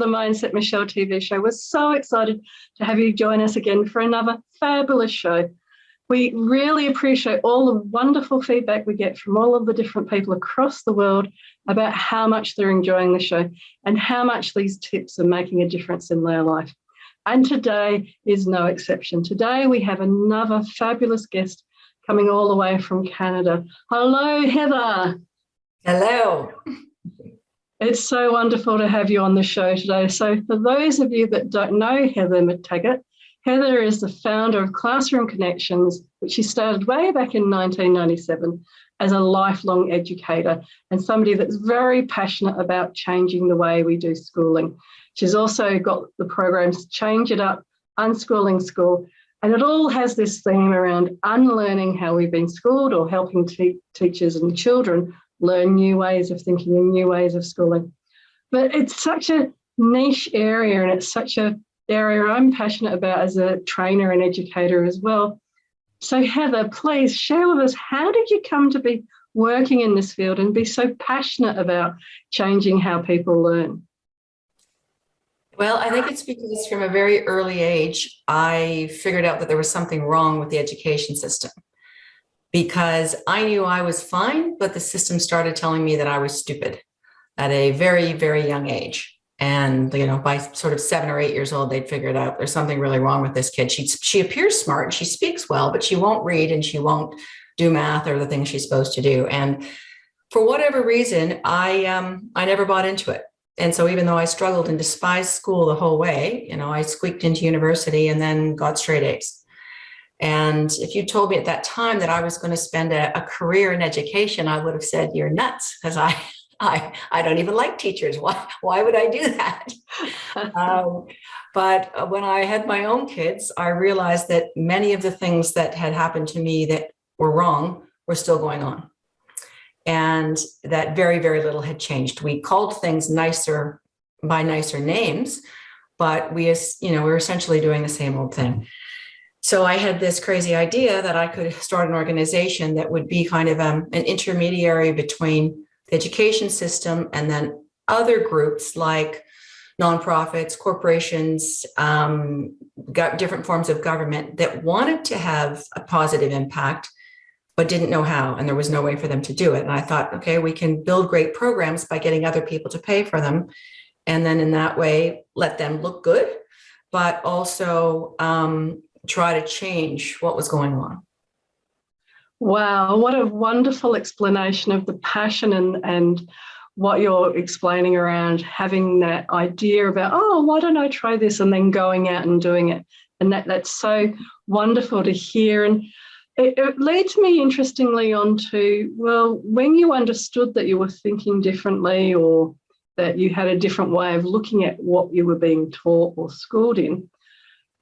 Mindset Michele TV show. We're so excited to have you join us again for another fabulous show. We really appreciate all the wonderful feedback we get from all of the different people across the world about how much they're enjoying the show and how much these tips are making a difference in their life. And today is no exception. Today we have another fabulous guest coming all the way from Canada. Hello, Heather. Hello. It's so wonderful to have you on the show today. So for those of you that don't know Heather MacTaggart, Heather is the founder of Classroom Connections, which she started way back in 1997 as a lifelong educator and somebody that's very passionate about changing the way we do schooling. She's also got the programs Change It Up, Unschooling School, and it all has this theme around unlearning how we've been schooled or helping teachers and children learn new ways of thinking and new ways of schooling. But it's such a niche area, and it's such an area I'm passionate about as a trainer and educator as well. So Heather, please share with us, how did you come to be working in this field and be so passionate about changing how people learn? Well, I think it's because from a very early age, I figured out that there was something wrong with the education system, because I knew I was fine, but the system started telling me that I was stupid at a very, very young age. And, by sort of 7 or 8 years old, they'd figured out there's something really wrong with this kid. She appears smart and she speaks well, but she won't read and she won't do math or the things she's supposed to do. And for whatever reason, I never bought into it. And so even though I struggled and despised school the whole way, I squeaked into university and then got straight A's. And if you told me at that time that I was going to spend a career in education, I would have said, you're nuts, because I don't even like teachers. Why would I do that? But when I had my own kids, I realized that many of the things that had happened to me that were wrong were still going on. And that very, very little had changed. We called things nicer by nicer names, but we were essentially doing the same old thing. So I had this crazy idea that I could start an organization that would be kind of an intermediary between the education system and then other groups like nonprofits, corporations, got different forms of government that wanted to have a positive impact, but didn't know how, and there was no way for them to do it. And I thought, okay, we can build great programs by getting other people to pay for them. And then in that way, let them look good, but also try to change what was going on. Wow, what a wonderful explanation of the passion and what you're explaining around having that idea about, oh, why don't I try this, and then going out and doing it. And that's so wonderful to hear. And it leads me interestingly onto, well, when you understood that you were thinking differently or that you had a different way of looking at what you were being taught or schooled in,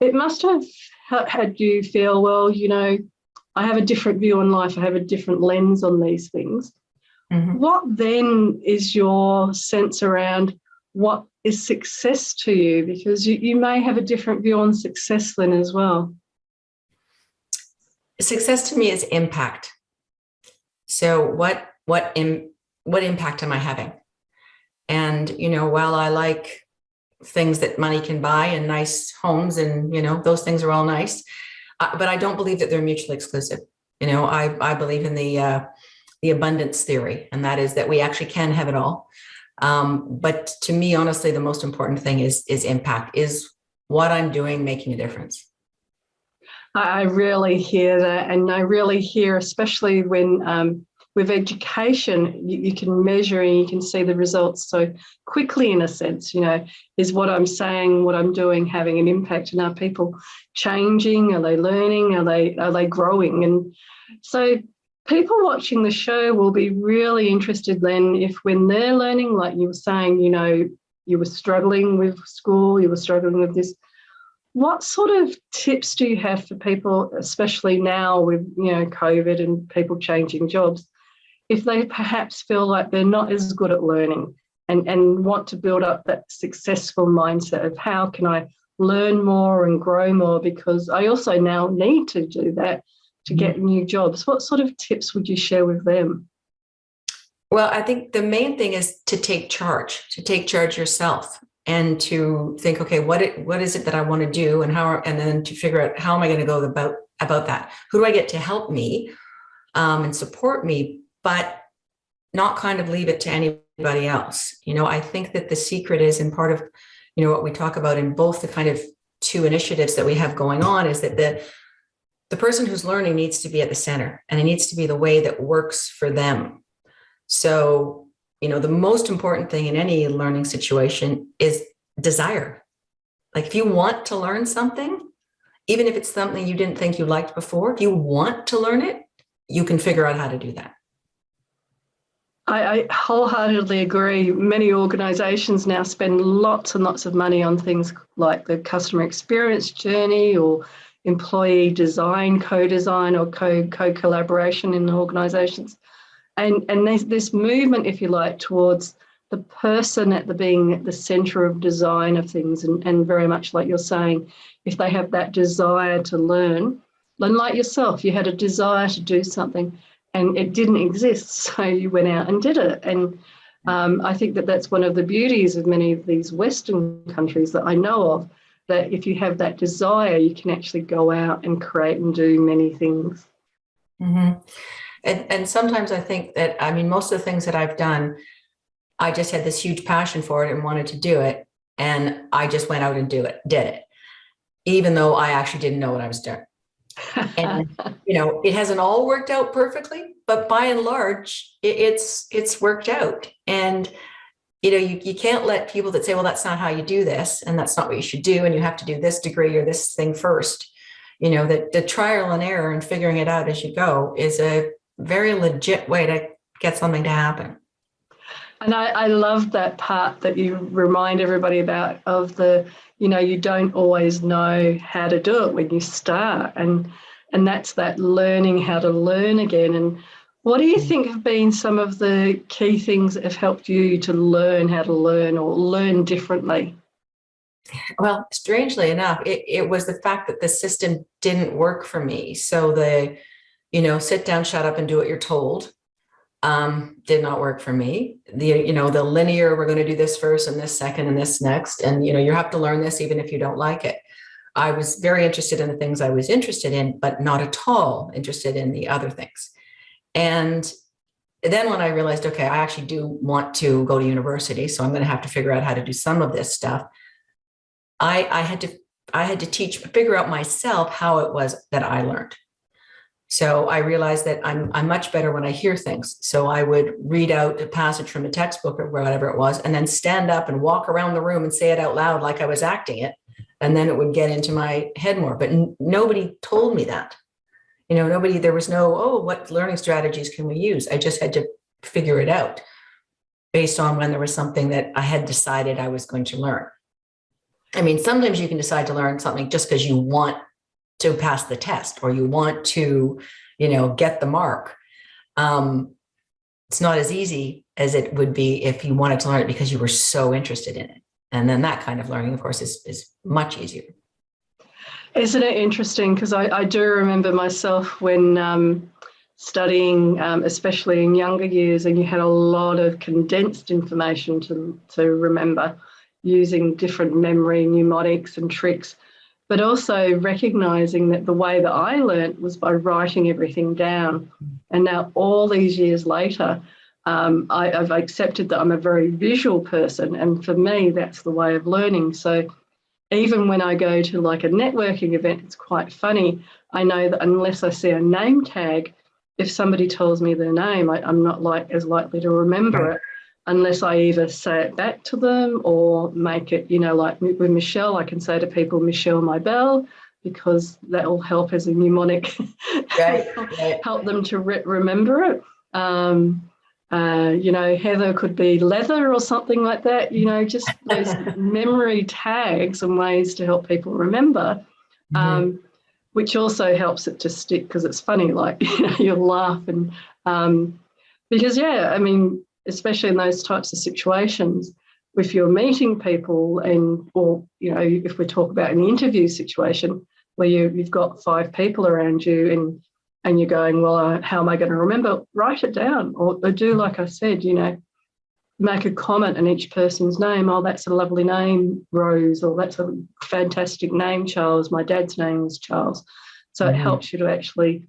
it must have had you feel, well, I have a different view on life. I have a different lens on these things. Mm-hmm. What then is your sense around what is success to you? Because you may have a different view on success then as well. Success to me is impact. So what impact am I having? And, while I like things that money can buy and nice homes and, those things are all nice, but I don't believe that they're mutually exclusive. I believe in the abundance theory, and that is that we actually can have it all. But to me, honestly, the most important thing is impact. Is what I'm doing making a difference? I really hear that, and I really hear, especially when with education, you can measure and you can see the results so quickly, in a sense, is what I'm saying, what I'm doing having an impact, and are people changing? Are they learning? Are they growing? And so people watching the show will be really interested then if when they're learning, like you were saying, you were struggling with school, you were struggling with this, what sort of tips do you have for people, especially now with, COVID and people changing jobs, if they perhaps feel like they're not as good at learning and want to build up that successful mindset of how can I learn more and grow more, because I also now need to do that to get new jobs? What sort of tips would you share with them? Well, I think the main thing is to take charge yourself. and to think, okay, what is it that I want to do, and then to figure out how am I going to go about that? Who do I get to help me and support me, but not kind of leave it to anybody else. I think that the secret is in part of, what we talk about in both the kind of two initiatives that we have going on is that the person who's learning needs to be at the center, and it needs to be the way that works for them. So, the most important thing in any learning situation is desire. Like if you want to learn something, even if it's something you didn't think you liked before, if you want to learn it, you can figure out how to do that. I wholeheartedly agree. Many organizations now spend lots and lots of money on things like the customer experience journey or employee design, co-design or co-collaboration in organizations. And there's this movement, if you like, towards the person being at the center of design of things. And very much like you're saying, if they have that desire to learn like yourself, you had a desire to do something and it didn't exist, so you went out and did it. And I think that's one of the beauties of many of these Western countries that I know of, that if you have that desire, you can actually go out and create and do many things. Mm-hmm. And sometimes I think that, most of the things that I've done, I just had this huge passion for it and wanted to do it. And I just went out and did it, even though I actually didn't know what I was doing. And, it hasn't all worked out perfectly, but by and large, it's worked out. And, you can't let people that say, well, that's not how you do this, and that's not what you should do, and you have to do this degree or this thing first. That the trial and error and figuring it out as you go is a very legit way to get something to happen. And I love that part that you remind everybody about of the, you don't always know how to do it when you start. And that's that learning how to learn again. And what do you think have been some of the key things that have helped you to learn how to learn or learn differently? Well, strangely enough, it was the fact that the system didn't work for me. So the, sit down, shut up and do what you're told did not work for me. The linear, we're going to do this first and this second and this next. And, you have to learn this even if you don't like it. I was very interested in the things I was interested in, but not at all interested in the other things. And then when I realized, okay, I actually do want to go to university, so I'm going to have to figure out how to do some of this stuff. I had to figure out myself how it was that I learned. So I realized that I'm much better when I hear things. So I would read out a passage from a textbook or whatever it was, and then stand up and walk around the room and say it out loud like I was acting it. And then it would get into my head more. But nobody told me that. There was no, what learning strategies can we use? I just had to figure it out based on when there was something that I had decided I was going to learn. Sometimes you can decide to learn something just because you want to pass the test or you want to, get the mark. It's not as easy as it would be if you wanted to learn it because you were so interested in it. And then that kind of learning, of course, is much easier. Isn't it interesting? Because I do remember myself when studying, especially in younger years, and you had a lot of condensed information to remember using different memory mnemonics and tricks, but also recognizing that the way that I learned was by writing everything down. And now all these years later, I've accepted that I'm a very visual person. And for me, that's the way of learning. So even when I go to like a networking event, it's quite funny. I know that unless I see a name tag, if somebody tells me their name, I'm not as likely to remember it unless I either say it back to them or make it, like with Michele, I can say to people, Michele, my bell, because that will help as a mnemonic, right. help them to remember it. Heather could be leather or something like that, just those memory tags and ways to help people remember, which also helps it to stick because it's funny, like, you'll laugh and because, especially in those types of situations, if you're meeting people or if we talk about an interview situation where you've got 5 people around you and you're going, well, how am I going to remember? Write it down or do like I said, make a comment in each person's name. Oh, that's a lovely name, Rose, or that's a fantastic name, Charles. My dad's name was Charles. So it helps you to actually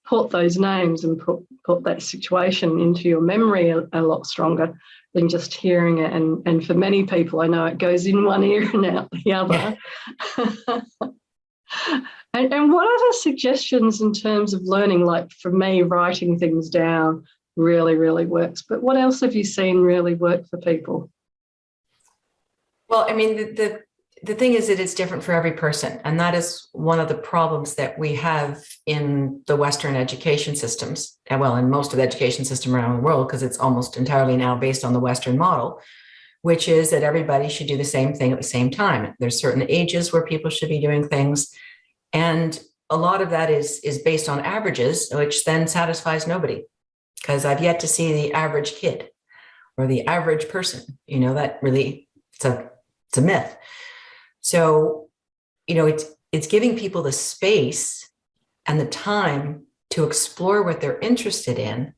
put those names and put that situation into your memory a lot stronger than just hearing it. And for many people, I know it goes in one ear and out the other. And what other suggestions in terms of learning? Like for me, writing things down really, really works. But what else have you seen really work for people? Well, I mean, the thing is that it's different for every person. And that is one of the problems that we have in the Western education systems, and well, in most of the education system around the world, because it's almost entirely now based on the Western model, which is that everybody should do the same thing at the same time. There's certain ages where people should be doing things. And a lot of that is based on averages, which then satisfies nobody, because I've yet to see the average kid or the average person. That really, it's a myth. So, it's giving people the space and the time to explore what they're interested in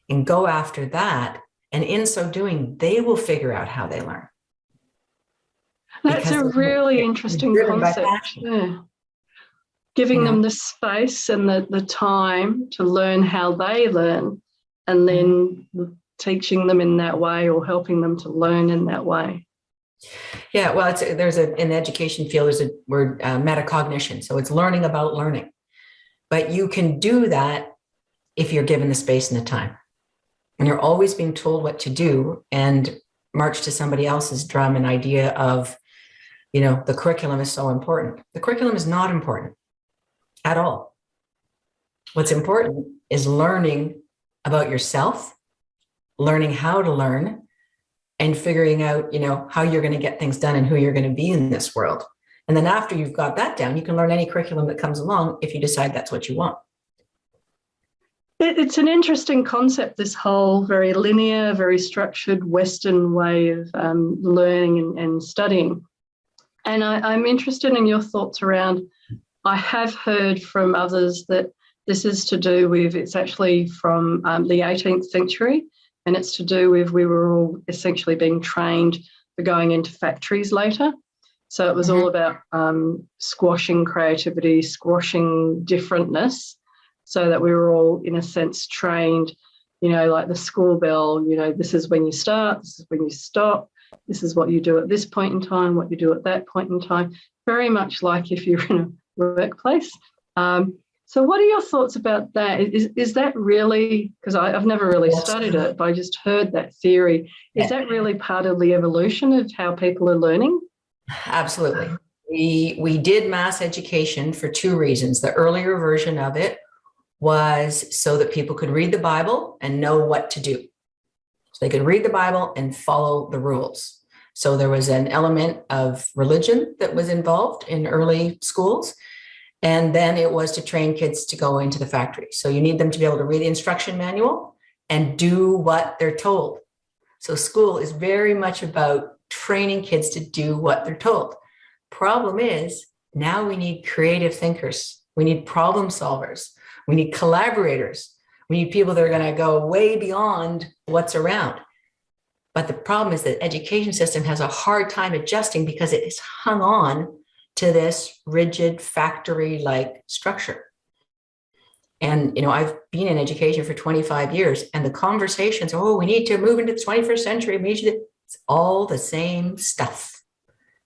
and go after that. And in so doing, they will figure out how they learn. That's a really interesting concept. Yeah. Giving them the space and the time to learn how they learn, and then teaching them in that way or helping them to learn in that way. Yeah, well, in the education field, there's a word, metacognition. So it's learning about learning. But you can do that if you're given the space and the time. And you're always being told what to do and march to somebody else's drum, an idea of, the curriculum is so important. The curriculum is not important at all. What's important is learning about yourself, learning how to learn, and figuring out, how you're going to get things done and who you're going to be in this world. And then after you've got that down, you can learn any curriculum that comes along if you decide that's what you want. It's an interesting concept, this whole very linear, very structured Western way of learning and studying. And I'm interested in your thoughts around, I have heard from others that this is to do with, it's actually from the 18th century, and it's to do with we were all essentially being trained for going into factories later. So it was all about squashing creativity, squashing differentness, so that we were all, in a sense, trained, like the school bell, this is when you start, this is when you stop, this is what you do at this point in time, what you do at that point in time, very much like if you're in a workplace. So what are your thoughts about that? Is that really, because I've never really studied it, but I just heard that theory. Is that really part of the evolution of how people are learning? Absolutely. We did mass education for two reasons. The earlier version of it was so that people could read the Bible and know what to do. So they could read the Bible and follow the rules. So there was an element of religion that was involved in early schools. And then it was to train kids to go into the factory. So you need them to be able to read the instruction manual and do what they're told. So school is very much about training kids to do what they're told. Problem is, now we need creative thinkers. We need problem solvers. We need collaborators. We need people that are going to go way beyond what's around. But the problem is that the education system has a hard time adjusting because it is hung on to this rigid factory-like structure. And, I've been in education for 25 years, and the conversations, we need to move into the 21st century. It's all the same stuff.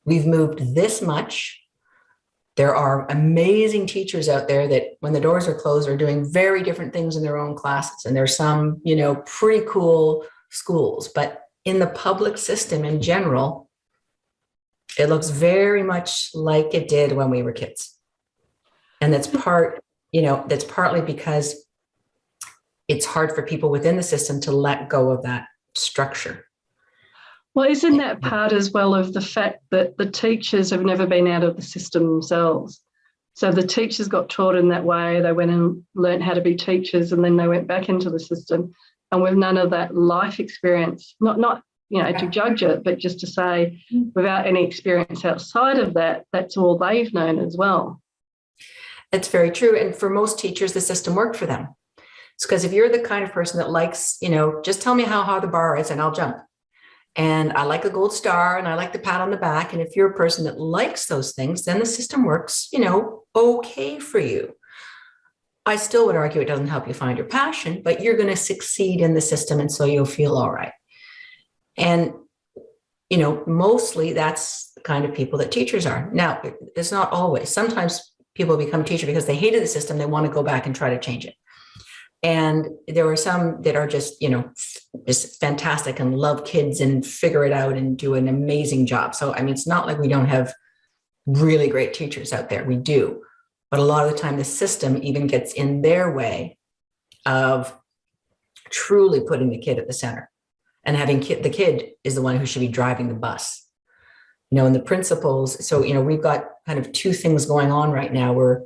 We've moved this much. There are amazing teachers out there that when the doors are closed are doing very different things in their own classes. And there's some, pretty cool schools, but in the public system in general, it looks very much like it did when we were kids. And that's partly because it's hard for people within the system to let go of that structure. Well, isn't that part as well of the fact that the teachers have never been out of the system themselves? So the teachers got taught in that way. They went and learned how to be teachers, and then they went back into the system. And with none of that life experience, not to judge it, but just to say, without any experience outside of that, that's all they've known as well. It's very true. And for most teachers, the system worked for them. It's because if you're the kind of person that likes, just tell me how high the bar is and I'll jump. And I like a gold star and I like the pat on the back. And if you're a person that likes those things, then the system works, okay for you. I still would argue it doesn't help you find your passion, but you're going to succeed in the system. And so you'll feel all right. And, mostly that's the kind of people that teachers are. Now, it's not always. Sometimes people become a teacher because they hated the system. They want to go back and try to change it. And there are some that are just, just fantastic and love kids and figure it out and do an amazing job. So, it's not like we don't have really great teachers out there. We do. But a lot of the time, the system even gets in their way of truly putting the kid at the center and having the kid is the one who should be driving the bus. And the principles. So, we've got kind of two things going on right now where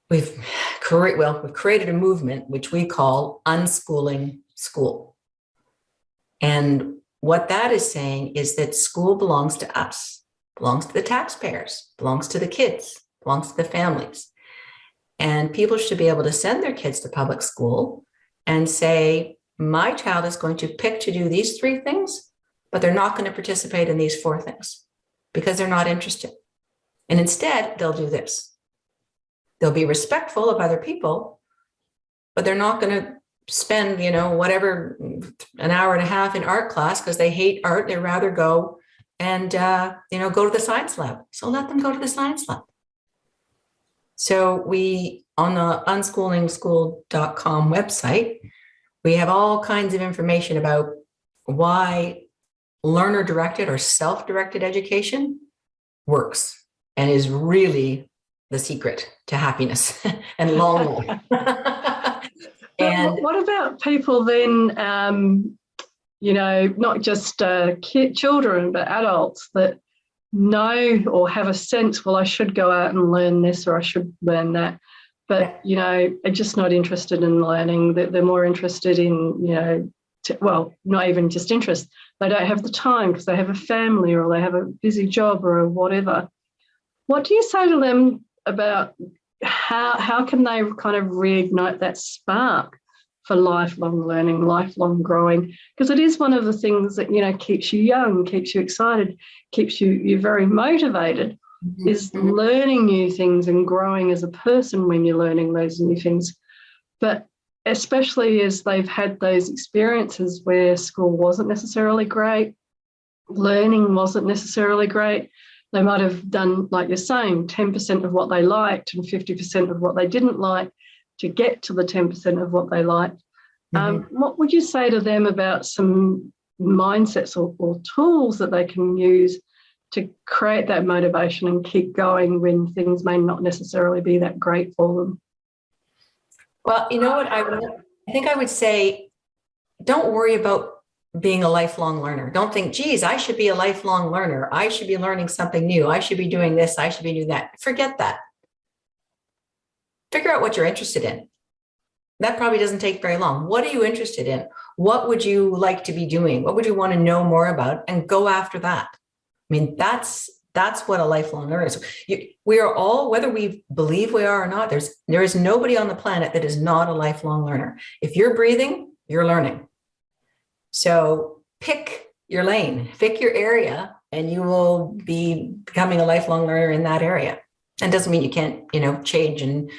we've created a movement which we call unschooling school. And what that is saying is that school belongs to us, belongs to the taxpayers, belongs to the kids, belongs to the families. And people should be able to send their kids to public school and say, my child is going to pick to do these 3 things, but they're not going to participate in these 4 things because they're not interested. And instead, they'll do this. They'll be respectful of other people, but they're not going to spend, whatever, an hour and a half in art class because they hate art. They'd rather go and, go to the science lab. So let them go to the science lab. So we, on the unschoolingschool.com website, we have all kinds of information about why learner-directed or self-directed education works and is really the secret to happiness and long life. And what about people then, not just children, but adults that know or have a sense, well, I should go out and learn this or I should learn that. But, are just not interested in learning. They're more interested in, not even just interest. They don't have the time because they have a family or they have a busy job or whatever. What do you say to them about how can they kind of reignite that spark for lifelong learning, lifelong growing? Because it is one of the things that, keeps you young, keeps you excited, keeps you very motivated, is learning new things and growing as a person when you're learning those new things. But especially as they've had those experiences where school wasn't necessarily great, learning wasn't necessarily great. They might have done, like you're saying, 10% of what they liked and 50% of what they didn't like to get to the 10% of what they liked. What would you say to them about some mindsets or tools that they can use to create that motivation and keep going when things may not necessarily be that great for them? Well, you know what? I think I would say, don't worry about being a lifelong learner. Don't think, geez, I should be a lifelong learner. I should be learning something new. I should be doing this. I should be doing that. Forget that. Figure out what you're interested in. That probably doesn't take very long. What are you interested in? What would you like to be doing? What would you want to know more about? And go after that. That's what a lifelong learner is. We are all, whether we believe we are or not, there is nobody on the planet that is not a lifelong learner. If you're breathing, you're learning. So pick your lane, pick your area, and you will be becoming a lifelong learner in that area. And doesn't mean you can't, change and,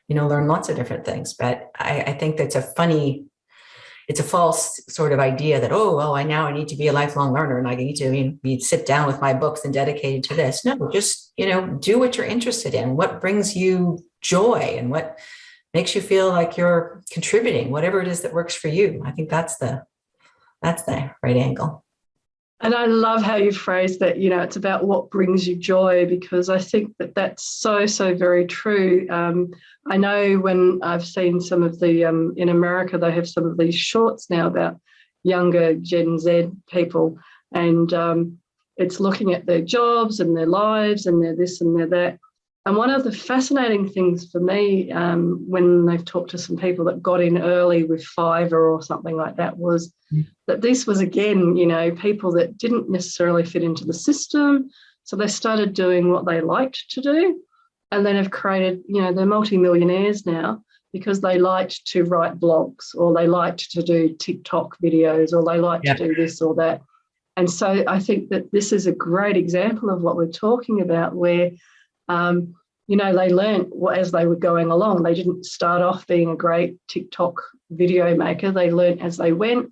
learn lots of different things. But I think that's it's a false sort of idea that, I need to be a lifelong learner and I need to sit down with my books and dedicated to this. No, just, do what you're interested in, what brings you joy and what makes you feel like you're contributing, whatever it is that works for you. I think that's the right angle. And I love how you phrased that, it's about what brings you joy, because I think that that's so, so very true. I know when I've seen some of the, in America, they have some of these shorts now about younger Gen Z people, and it's looking at their jobs and their lives and their this and their that. And one of the fascinating things for me when they've talked to some people that got in early with Fiverr or something like that was that this was, again, people that didn't necessarily fit into the system. So they started doing what they liked to do and then have created, they're multimillionaires now because they liked to write blogs, or they liked to do TikTok videos, or they liked to do this or that. And so I think that this is a great example of what we're talking about, where, they learned as they were going along. They didn't start off being a great TikTok video maker. They learned as they went.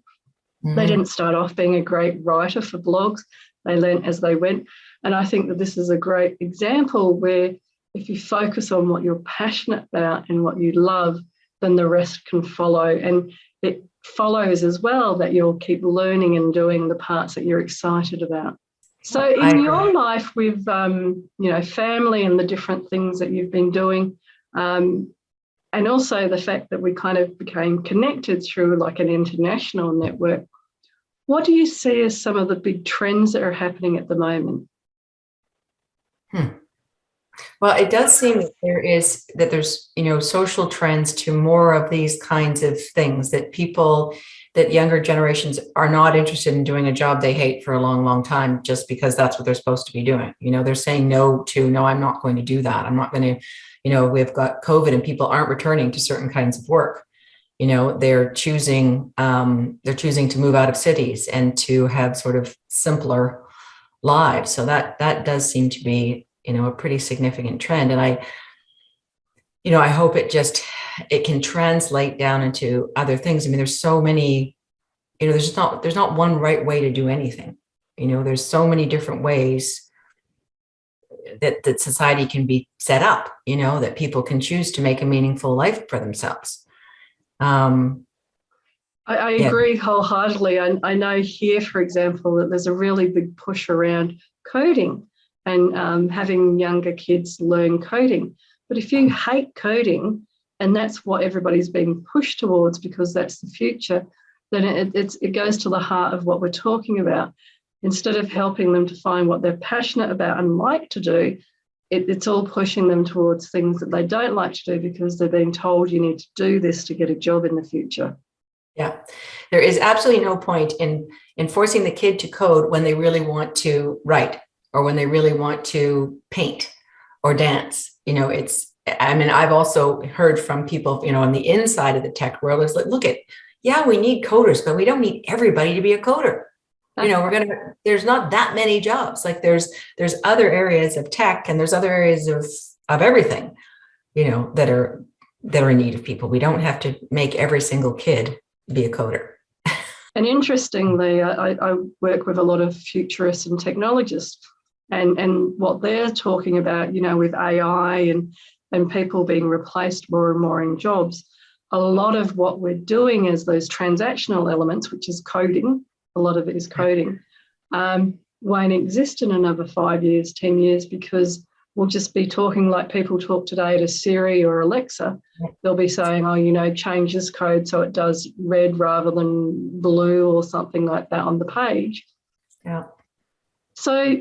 Mm-hmm. They didn't start off being a great writer for blogs. They learned as they went. And I think that this is a great example where if you focus on what you're passionate about and what you love, then the rest can follow. And it follows as well that you'll keep learning and doing the parts that you're excited about. So in your life with, family and the different things that you've been doing, and also the fact that we kind of became connected through like an international network, what do you see as some of the big trends that are happening at the moment? Well, it does seem that there's social trends to more of these kinds of things, that younger generations are not interested in doing a job they hate for a long, long time just because that's what they're supposed to be doing. They're saying no, I'm not going to do that. I'm not going to, we've got COVID and people aren't returning to certain kinds of work. They're choosing to move out of cities and to have sort of simpler lives. So that does seem to be, a pretty significant trend. And I hope it can translate down into other things. I mean, there's so many, there's not one right way to do anything. There's so many different ways that society can be set up, that people can choose to make a meaningful life for themselves. I agree wholeheartedly. I know here, for example, that there's a really big push around coding and having younger kids learn coding. But if you hate coding, and that's what everybody's being pushed towards because that's the future, then it goes to the heart of what we're talking about. Instead of helping them to find what they're passionate about and like to do, it's all pushing them towards things that they don't like to do because they're being told you need to do this to get a job in the future. Yeah, there is absolutely no point in forcing the kid to code when they really want to write or when they really want to paint or dance. I've also heard from people, on the inside of the tech world, it's like, we need coders, but we don't need everybody to be a coder. There's not that many jobs. Like there's other areas of tech and there's other areas of everything, that are in need of people. We don't have to make every single kid be a coder. And interestingly, I work with a lot of futurists and technologists, and what they're talking about, with AI and people being replaced more and more in jobs, a lot of what we're doing is those transactional elements, which is coding. A lot of it is coding, won't exist in another 5 years, 10 years, because we'll just be talking like people talk today to Siri or Alexa. They'll be saying, change this code so it does red rather than blue or something like that on the page. Yeah. So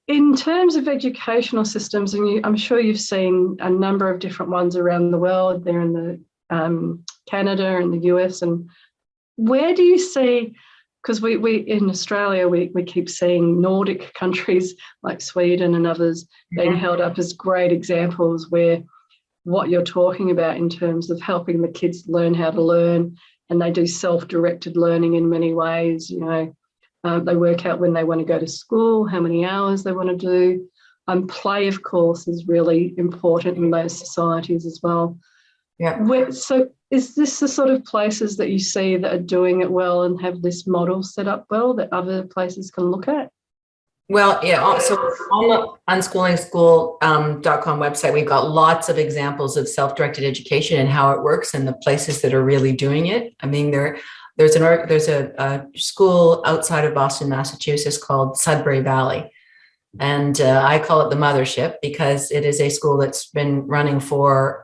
in terms of educational systems, and I'm sure you've seen a number of different ones around the world, they're in the Canada and the US, and where do you see, because we in Australia, we keep seeing Nordic countries like Sweden and others being held up as great examples where what you're talking about in terms of helping the kids learn how to learn, and they do self-directed learning in many ways. They work out when they want to go to school, how many hours they want to do. Play, of course, is really important in those societies as well. Yeah. So is this the sort of places that you see that are doing it well and have this model set up well that other places can look at? Well, yeah. So on the unschoolingschool.com website, we've got lots of examples of self-directed education and how it works and the places that are really doing it. I mean, there's a school outside of Boston, Massachusetts called Sudbury Valley. And I call it the mothership because it is a school that's been running for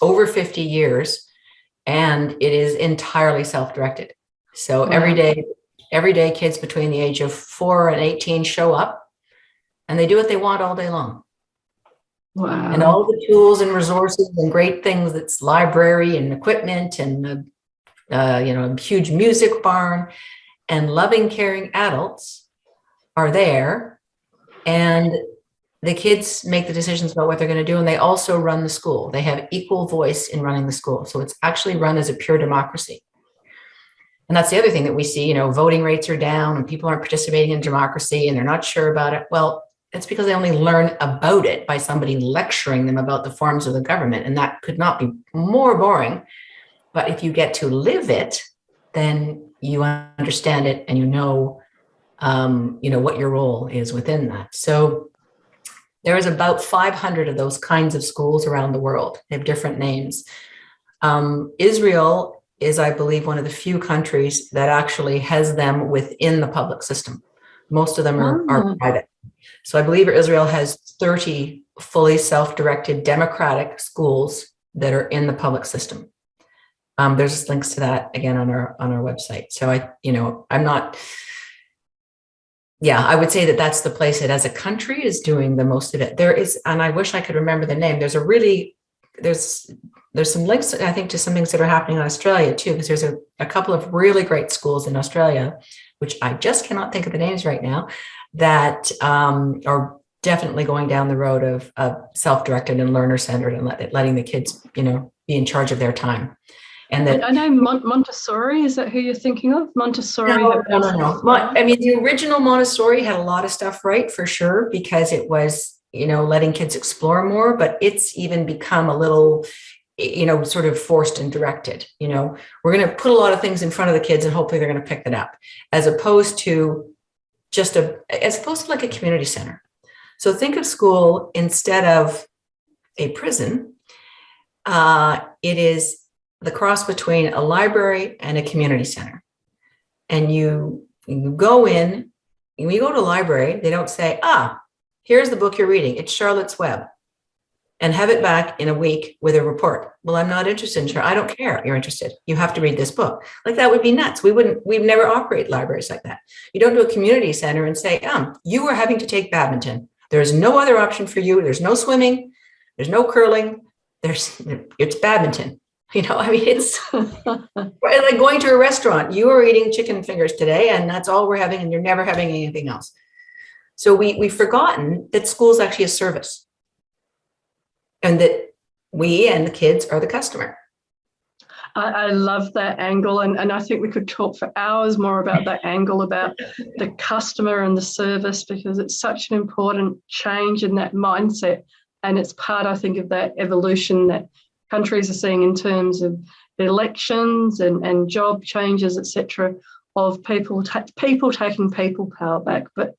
over 50 years, and it is entirely self-directed. So every day, kids between the age of 4 and 18 show up, and they do what they want all day long. Wow. And all the tools and resources and great things, that's library and equipment and a huge music barn, and loving, caring adults are there. And the kids make the decisions about what they're going to do, and they also run the school. They have equal voice in running the school. So it's actually run as a pure democracy. And that's the other thing that we see, voting rates are down and people aren't participating in democracy and they're not sure about it. Well, it's because they only learn about it by somebody lecturing them about the forms of the government. And that could not be more boring. But if you get to live it, then you understand it and you know what your role is within that. So there is about 500 of those kinds of schools around the world. They have different names. Israel is, I believe, one of the few countries that actually has them within the public system. Most of them are private. So I believe Israel has 30 fully self-directed democratic schools that are in the public system. There's links to that again on our website. So I would say that that's the place that as a country is doing the most of it. There is, and I wish I could remember the name. There's some links, I think, to some things that are happening in Australia too, because there's a couple of really great schools in Australia, which I just cannot think of the names right now, that are definitely going down the road of self-directed and learner-centered and letting the kids, be in charge of their time. And that I know Montessori, is that who you're thinking of? Montessori? No. I mean, the original Montessori had a lot of stuff right, for sure, because it was, letting kids explore more, but it's even become a little, sort of forced and directed. We're going to put a lot of things in front of the kids and hopefully they're going to pick it up, as opposed to like a community center. So think of school instead of a prison. It is the cross between a library and a community center. And you go in, when you go to a library, they don't say, here's the book you're reading. It's Charlotte's Web. And have it back in a week with a report. Well, I'm not interested in Charlotte. I don't care. You're interested. You have to read this book. Like, that would be nuts. We've never operated libraries like that. You don't do a community center and say, you are having to take badminton. There's no other option for you. There's no swimming. There's no curling. It's badminton. It's like going to a restaurant. You are eating chicken fingers today, and that's all we're having, and you're never having anything else. So we've forgotten that school is actually a service, and that we and the kids are the customer. I love that angle, and I think we could talk for hours more about that angle, about the customer and the service, because it's such an important change in that mindset, and it's part, I think, of that evolution that countries are seeing in terms of elections and job changes, etc., of people taking people power back. But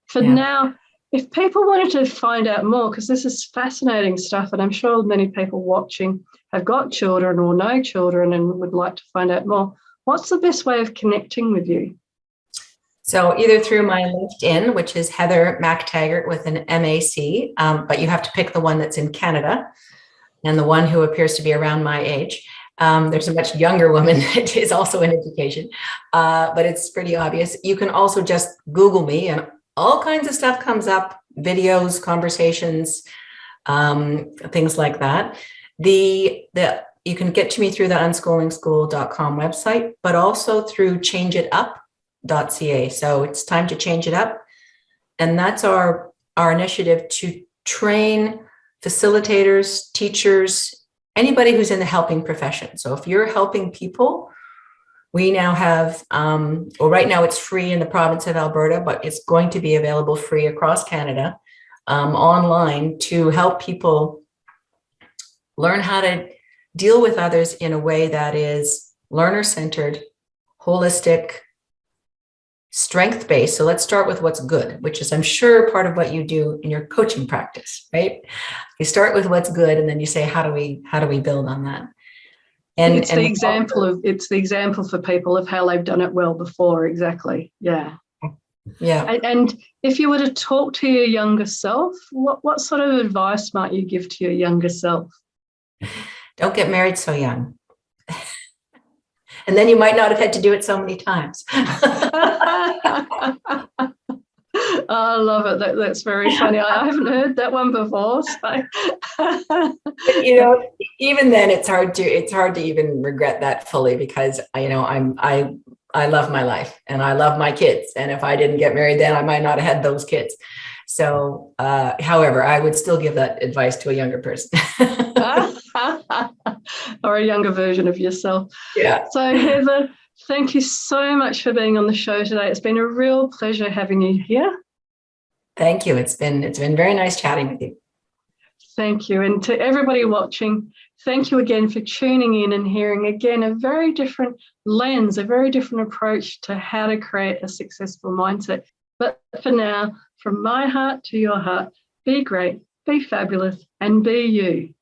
for now, if people wanted to find out more, because this is fascinating stuff, and I'm sure many people watching have got children or know children and would like to find out more, what's the best way of connecting with you? So either through my LinkedIn, which is Heather MacTaggart with an MAC, but you have to pick the one that's in Canada and the one who appears to be around my age. There's a much younger woman that is also in education, but it's pretty obvious. You can also just Google me and all kinds of stuff comes up, videos, conversations, things like that. You can get to me through the unschoolingschool.com website, but also through changeitup.ca. So it's time to change it up. And that's our initiative to train facilitators, teachers, anybody who's in the helping profession. So if you're helping people, we now have, right now it's free in the province of Alberta, but it's going to be available free across Canada, online, to help people learn how to deal with others in a way that is learner-centered, holistic, strength-based. So let's start with what's good, which is, I'm sure, part of what you do in your coaching practice, right? You start with what's good, and then you say, how do we build on that? And it's the example for people of how they've done it well before. Exactly. Yeah. And if you were to talk to your younger self, what sort of advice might you give to your younger self? Don't get married so young. And then you might not have had to do it so many times. I love it. That's very funny. I haven't heard that one before. So. Even then, it's hard to even regret that fully, because I love my life and I love my kids. And if I didn't get married then, I might not have had those kids. So, however, I would still give that advice to a younger person. Or a younger version of yourself. Yeah. So Heather, thank you so much for being on the show today. It's been a real pleasure having you here. Thank you. It's been very nice chatting with you. Thank you. And to everybody watching, thank you again for tuning in and hearing again a very different lens, a very different approach to how to create a successful mindset. But for now, from my heart to your heart, be great, be fabulous, and be you.